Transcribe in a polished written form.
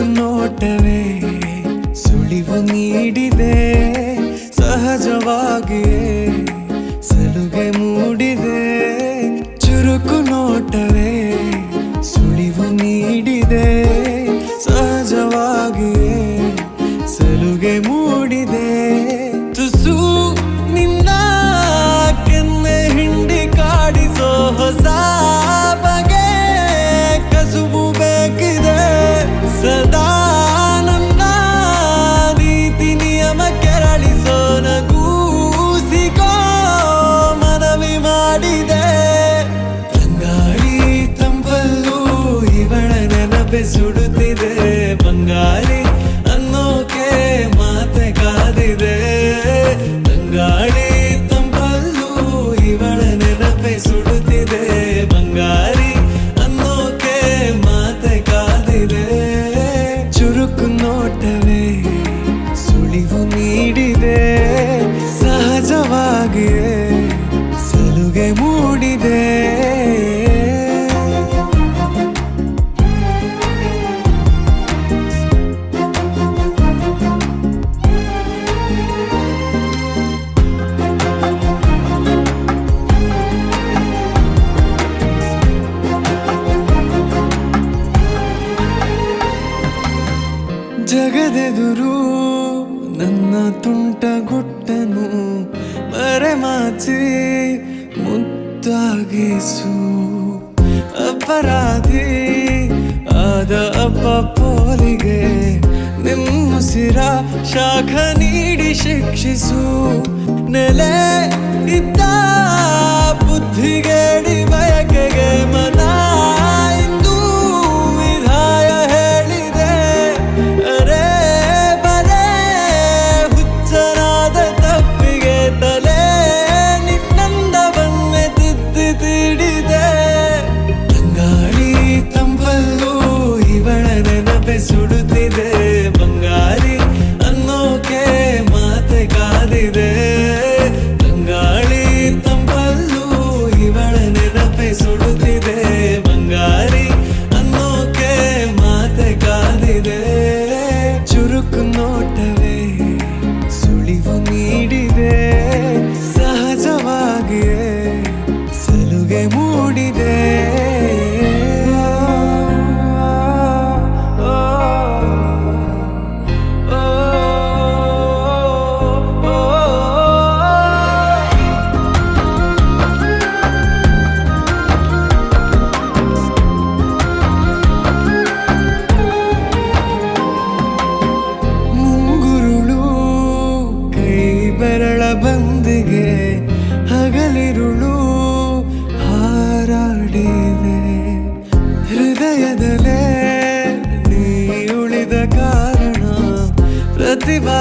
ಚುರುಕು ನೋಟವೇ ಸುಳಿವು ನೀಡಿದೆ, ಸಹಜವಾಗಿಯೇ ಸಲುಗೆ ಮೂಡಿದೆ. ಚುರುಕು ನೋಟವೇ ಸುಳಿವು ನೀಡಿದೆ, ಸಹಜವಾಗಿಯೇ ಸಲುಗೆ ಮೂಡಿದೆ. ತುಸು ನಿನ್ನ ಕೆನ್ನೆ ಹಿಂಡಿ ಕಾಡಿಸೋ ಹೊಸ ಬಗೆ ಕಸುಬು ಬೇಕಿದೆ. ಸದಾ ನನ್ನ ನೀತಿ ನಿಯಮ ಕೆರಳಿಸೋ ನಗೂಸಿಗೋ ಮನವಿ ಮಾಡಿದೆ. ಬಂಗಾಳಿ ತಂಪಲ್ಲೂ ಇವಳ ನೆನಪೆ ಸುಡುತ್ತಿದೆ. ಬಂಗಾಳಿ ಅನ್ನೋಕೆ ಮಾತೆ ಕಾದಿದೆ. ಬಂಗಾಳಿ ತಂಪಲ್ಲೂ ಇವಳ ನೆನಪೆ ಸುಡುತ್ತಿದೆ. ಬಂಗಾಳಿ ಅನ್ನೋಕೆ ಮಾತೆ ಕಾದಿದೆ. ಚುರುಕು ನೋಟವೇ ಸುಳಿವು ನೀಡಿದೆ, ಸಹಜವಾಗಿಯೇ ಸಲುಗೆ ಮೂಡಿದೆ. ಜಗದೆದುರು ನನ್ನ ತುಂಟ ಗುಟ್ಟನು ಮರೆಮಾಚಿ ಮುದ್ದಾಗಿಸು. ಅಪರಾಧಿ ಆದ ಅಪ್ಪ ಪೋಲಿಗೆ ನಿಮ್ಮುಸಿರ ಶಾಖ ನೀಡಿ ಶಿಕ್ಷಿಸು. ನೆಲೆ ಇದ್ದ ಬುದ್ಧಿಗೇಡಿ ಬಯಕೆಗೆ ಮನ ಇಂದು ವಿಧಾಯ ಹೇಳಿದೆ. ಅರೆ ಬರೇ ಹುಚ್ಚನಾದ ತಪ್ಪಿಗೆ ತಲೆ ನಿನ್ನಂದ ಬನ್ನೆ ತಿದ್ದಿ ತೀಡಿದೆ. ಬಂಗಾಳಿ ತಂಪಲ್ಲೂ ಇವಳ ನೆನಪೆ ಸುಡುತ್ತಿದೆ. ಬಂಗಾಳಿ ಅನ್ನೋಕೆ ಮಾತೆ ಕಾದಿದೆ. ಬಂಗಾಳಿ ತಂಪಲ್ಲೂ ಇವಳ ನೆನಪೆ ಸುಡುತ್ತಿದೆ. ಬಂಗಾಳಿ ಅನ್ನೋಕೆ ಮಾತೆ ಕಾದಿದೆ. ಚುರುಕು ನೋಟವೇ ಸುಳಿವು ನೀಡಿದೆ, ಸಹಜವಾಗಿಯೇ ಸಲುಗೆ ಮೂಡಿದೆ. ಬೆರಳ ಬಂದಿಗೆ ಹಗಲಿರುಳು ಹಾರಾಡಿದೆ. ಹೃದಯದಲ್ಲೇ ನೀ ಉಳಿದ ಕಾರಣ ಪ್ರತಿಭಾ